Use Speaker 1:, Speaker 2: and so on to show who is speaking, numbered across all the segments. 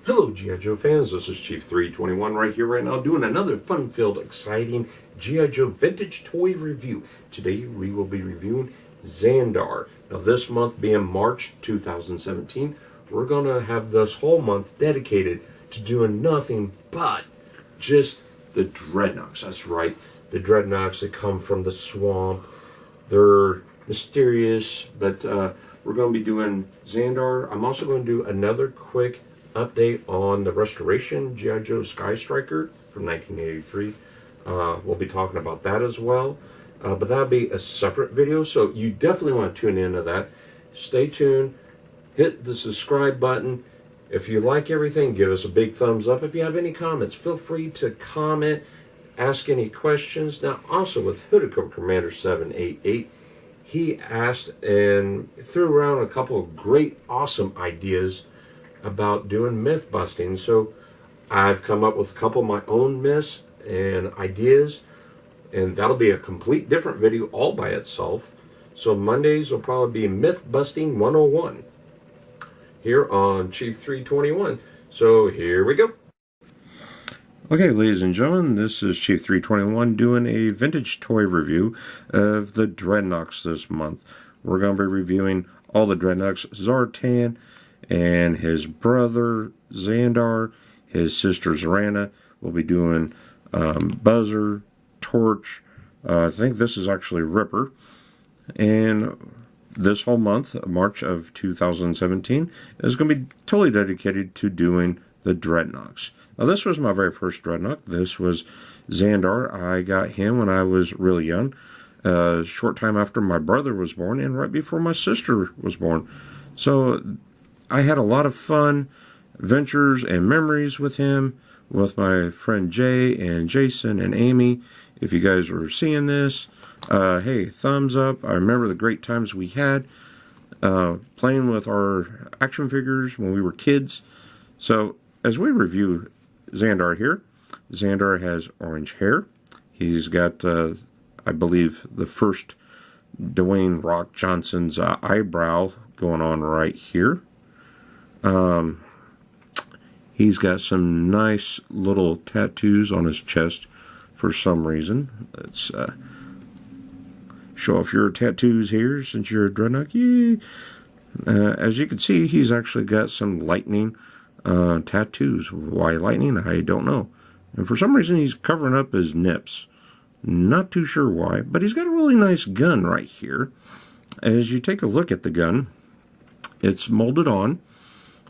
Speaker 1: Hello G.I. Joe fans, this is Chief 321 right here right now doing another fun-filled, exciting G.I. Joe vintage toy review. Today we will be reviewing Zandar. Now this month being March 2017, we're going to have this whole month dedicated to doing nothing but just the Dreadnoks. That's right, the Dreadnoks that come from the swamp. They're mysterious, but we're going to be doing Zandar. I'm also going to do another quick update on the restoration G.I. Joe Sky Striker from 1983. We'll be talking about that as well, but that'll be a separate video, so you definitely want to tune into that. Stay tuned, hit the subscribe button. If you like everything, give us a big thumbs up. If you have any comments, feel free to comment, ask any questions. Now also with Hooded Cobra Commander 788, he asked and threw around a couple of great, awesome ideas about doing myth busting. So I've come up with a couple of my own myths and ideas, and that'll be a complete different video all by itself. So Mondays will probably be Myth Busting 101 here on Chief 321. So here we go. Okay, ladies and gentlemen, this is Chief 321 doing a vintage toy review of the Dreadnoks this month. We're going to be reviewing all the Dreadnoks, Zartan and his brother Zandar, his sister Zarana. We'll be doing Buzzer, Torch. I think this is actually Ripper. And this whole month, March of 2017, is going to be totally dedicated to doing the Dreadnoks. Now, this was my very first Dreadnok. This was Zandar. I got him when I was really young, a short time after my brother was born and right before my sister was born. So I had a lot of fun, adventures, and memories with him, with my friend Jay and Jason and Amy. If you guys were seeing this, hey, thumbs up. I remember the great times we had playing with our action figures when we were kids. So as we review Zandar here, Zandar has orange hair. He's got, I believe, the first Dwayne Rock Johnson's eyebrow going on right here. He's got some nice little tattoos on his chest for some reason. Let's show off your tattoos here since you're a Dreadnok. Yeah. As you can see, he's actually got some lightning tattoos. Why lightning? I don't know. And for some reason, he's covering up his nips. Not too sure why, but he's got a really nice gun right here. As you take a look at the gun, it's molded on.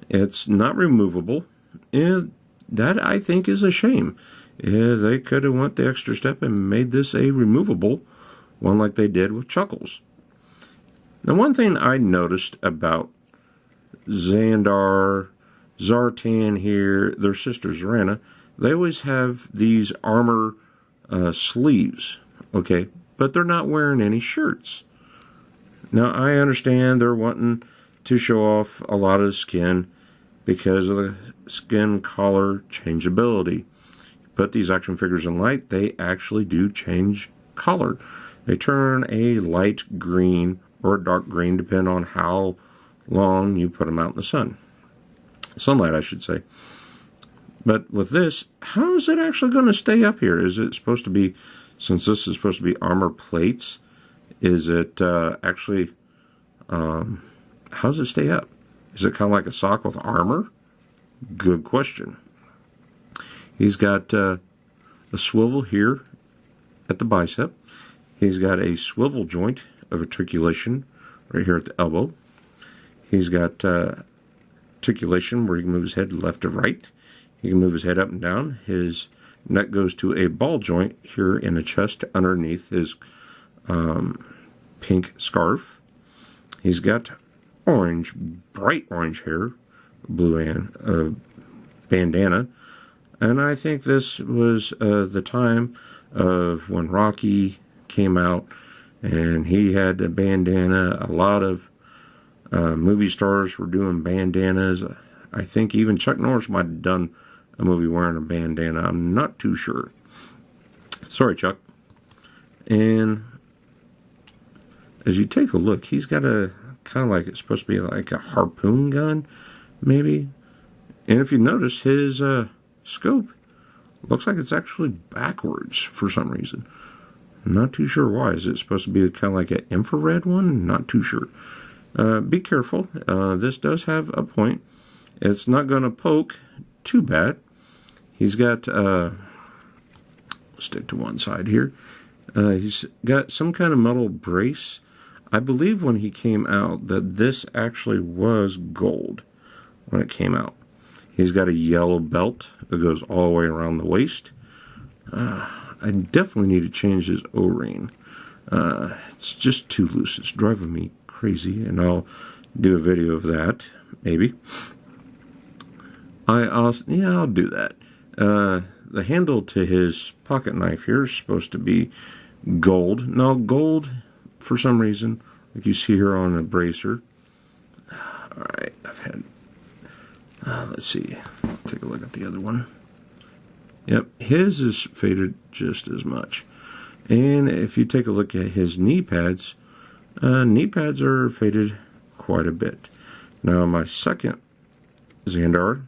Speaker 1: It's not removable, and that I think is a shame. They could have went the extra step and made this a removable one like they did with Chuckles. Now, one thing I noticed about Zandar, Zartan here, their sister Zarana, they always have these armor sleeves, okay, but they're not wearing any shirts. Now, I understand they're wanting to show off a lot of the skin because of the skin color changeability. Put these action figures in light, they actually do change color. They turn a light green or a dark green depending on how long you put them out in the sun. Sunlight, I should say. But with this, how is it actually going to stay up here? Is it supposed to be, since this is supposed to be armor plates, is it actually, how does it stay up? Is it kind of like a sock with armor? Good question. He's got a swivel here at the bicep. He's got a swivel joint of articulation right here at the elbow. He's got articulation where he can move his head left to right. He can move his head up and down. His neck goes to a ball joint here in the chest underneath his pink scarf. He's got orange, bright orange hair, blue and bandana. And I think this was the time of when Rocky came out and he had a bandana. A lot of movie stars were doing bandanas. I think even Chuck Norris might have done a movie wearing a bandana. I'm not too sure. Sorry, Chuck. And as you take a look, he's got a kind of like, it's supposed to be like a harpoon gun, maybe. And if you notice, his scope looks like it's actually backwards for some reason. Not too sure why. Is it supposed to be kind of like an infrared one? Not too sure. Be careful. This does have a point. It's not going to poke too bad. He's got, stick to one side here. He's got some kind of metal brace. I believe when he came out that this actually was gold when it came out. He's got a yellow belt that goes all the way around the waist. I definitely need to change his O-ring. It's just too loose. It's driving me crazy, and I'll do a video of that, maybe. I'll do that. The handle to his pocket knife here is supposed to be gold. Now, gold, for some reason, like you see here on a bracer. All right, let's see. Take a look at the other one. Yep, his is faded just as much. And if you take a look at his knee pads are faded quite a bit. Now, my second Zandar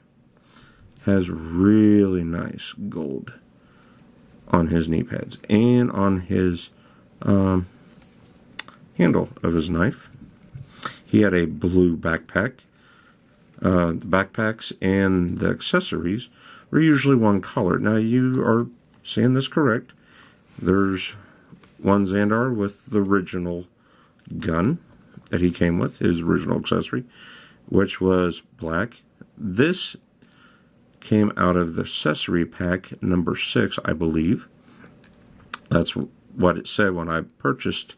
Speaker 1: has really nice gold on his knee pads and on his handle of his knife. He had a blue backpack. The backpacks and the accessories were usually one color. Now, you are saying this correct. There's one Zandar with the original gun that he came with, his original accessory, which was black. This came out of the accessory pack number 6, I believe. That's what it said when I purchased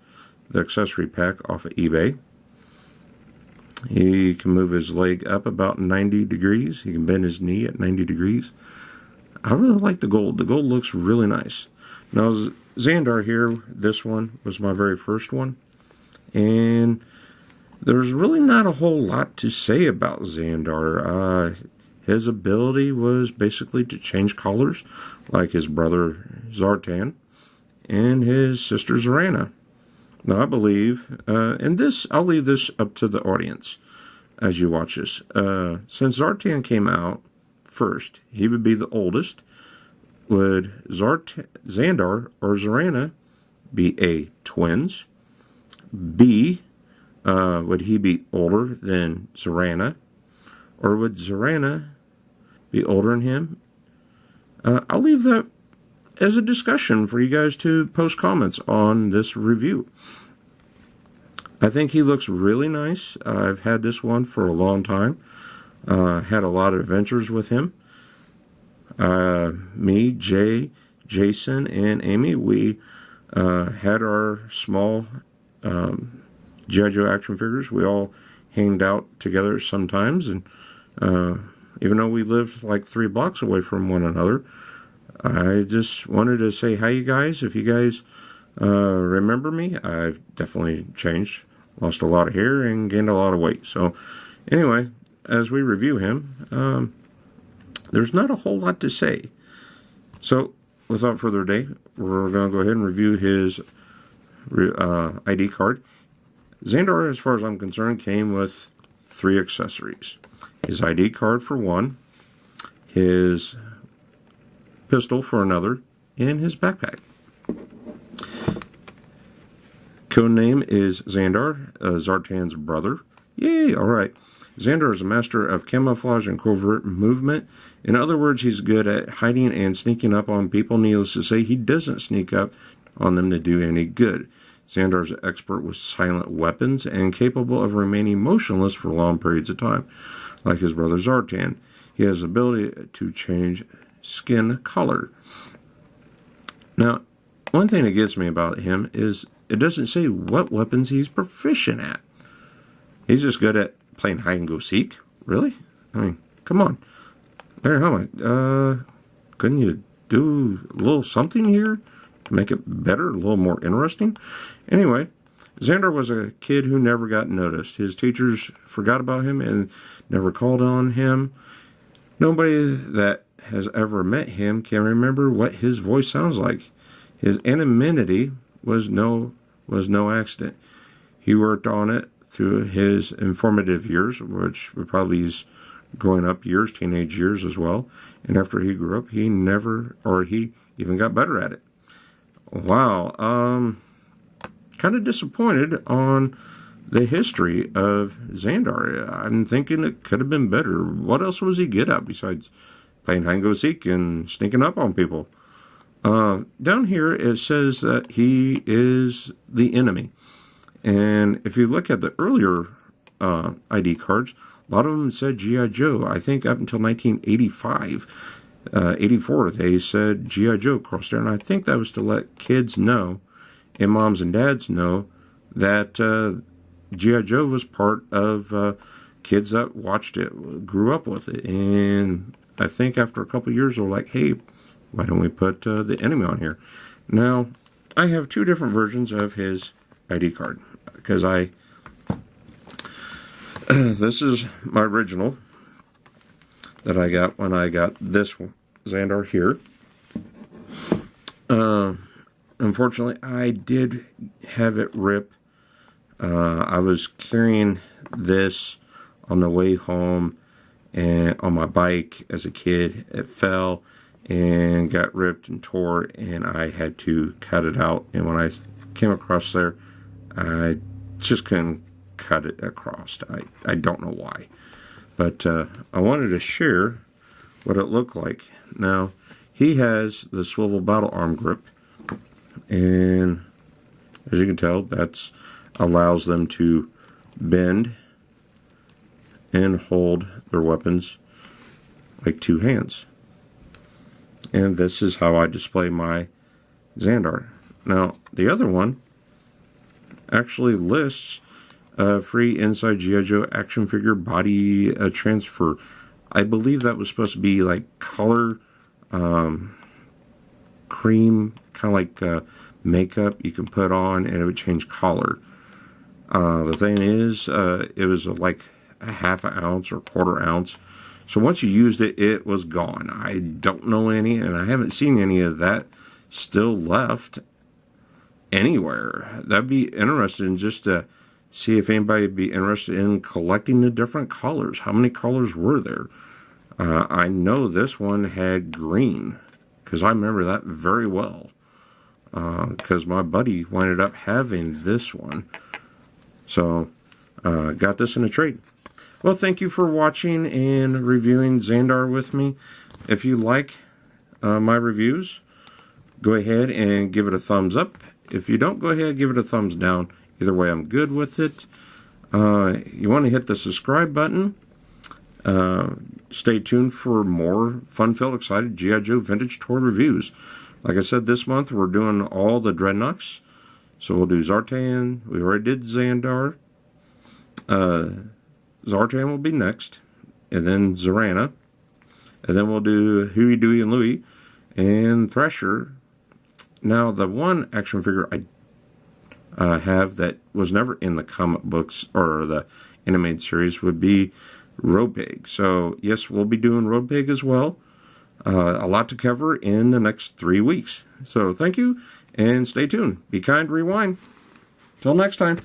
Speaker 1: the accessory pack off of eBay. He can move his leg up about 90 degrees. He can bend his knee at 90 degrees. I really like the gold. The gold looks really nice. Now, Zandar here, this one was my very first one. And there's really not a whole lot to say about Zandar. His ability was basically to change colors, like his brother Zartan and his sister Zarana. Now, I believe, and this, I'll leave this up to the audience as you watch this. Since Zartan came out first, he would be the oldest. Would Zandar or Zarana be A, twins? B, would he be older than Zarana? Or would Zarana be older than him? I'll leave that as a discussion for you guys to post comments on this review. I think he looks really nice. I've had this one for a long time. Had a lot of adventures with him. Me, Jay, Jason, and Amy, we had our small G.I. Joe action figures. We all hanged out together sometimes, and even though we lived like 3 blocks away from one another, I just wanted to say hi, you guys. If you guys remember me, I've definitely changed, lost a lot of hair, and gained a lot of weight. So anyway, as we review him, there's not a whole lot to say. So without further ado, we're going to go ahead and review his ID card. Zandar, as far as I'm concerned, came with 3 accessories. His ID card for one, his pistol for another, and his backpack. Code name is Zandar, Zartan's brother. Yay, alright. Zandar is a master of camouflage and covert movement. In other words, he's good at hiding and sneaking up on people. Needless to say, he doesn't sneak up on them to do any good. Zandar's an expert with silent weapons and capable of remaining motionless for long periods of time. Like his brother Zartan, he has the ability to change skin color. Now, one thing that gets me about him is it doesn't say what weapons he's proficient at. He's just good at playing hide and go seek. Really? I mean, come on. There, how am I? Couldn't you do a little something here to make it better, a little more interesting? Anyway, Zandar was a kid who never got noticed. His teachers forgot about him and never called on him. Nobody that has ever met him can remember what his voice sounds like. His anonymity was no accident. He worked on it through his informative years, which would probably his growing up years, teenage years as well. And after he grew up, he even got better at it. Wow. Kind of disappointed on the history of Zandar. I'm thinking it could have been better. What else was he good at besides playing hide and go seek and sneaking up on people? Down here it says that he is the enemy. And if you look at the earlier ID cards, a lot of them said G.I. Joe. I think up until 1985, 84, they said G.I. Joe across there. And I think that was to let kids know, and moms and dads know, that G.I. Joe was part of kids that watched it, grew up with it. And I think after a couple of years, they're like, hey, why don't we put the enemy on here? Now, I have two different versions of his ID card, because this is my original that I got when I got this Zandar here. Unfortunately, I did have it rip. I was carrying this on the way home and on my bike as a kid. It fell and got ripped and tore, and I had to cut it out. And when I came across there, I just couldn't cut it across. I don't know why. But I wanted to share what it looked like. Now, he has the swivel battle arm grip, and as you can tell, that allows them to bend and hold their weapons like two hands. And this is how I display my Zandar. Now, the other one actually lists free inside G.I. Joe action figure body transfer. I believe that was supposed to be like color cream, kind of like makeup you can put on and it would change color. The thing is, it was like a half an ounce or quarter ounce. So once you used it, it was gone. I don't know any, and I haven't seen any of that still left anywhere. That'd be interesting just to see if anybody would be interested in collecting the different colors. How many colors were there? I know this one had green, because I remember that very well. Because my buddy ended up having this one. So, got this in a trade. Well, thank you for watching and reviewing Zandar with me. If you like my reviews, go ahead and give it a thumbs up. If you don't, go ahead and give it a thumbs down. Either way, I'm good with it. You want to hit the subscribe button. Stay tuned for more fun-filled, excited G.I. Joe vintage toy reviews. Like I said, this month we're doing all the Dreadnoks. So we'll do Zartan. We already did Zandar. Zartan will be next. And then Zorana. And then we'll do Huey, Dewey, and Louie. And Thrasher. Now, the one action figure I have that was never in the comic books or the animated series would be Road Pig. So, yes, we'll be doing Road Pig as well. A lot to cover in the next 3 weeks. So, thank you, and stay tuned. Be kind, rewind. Till next time.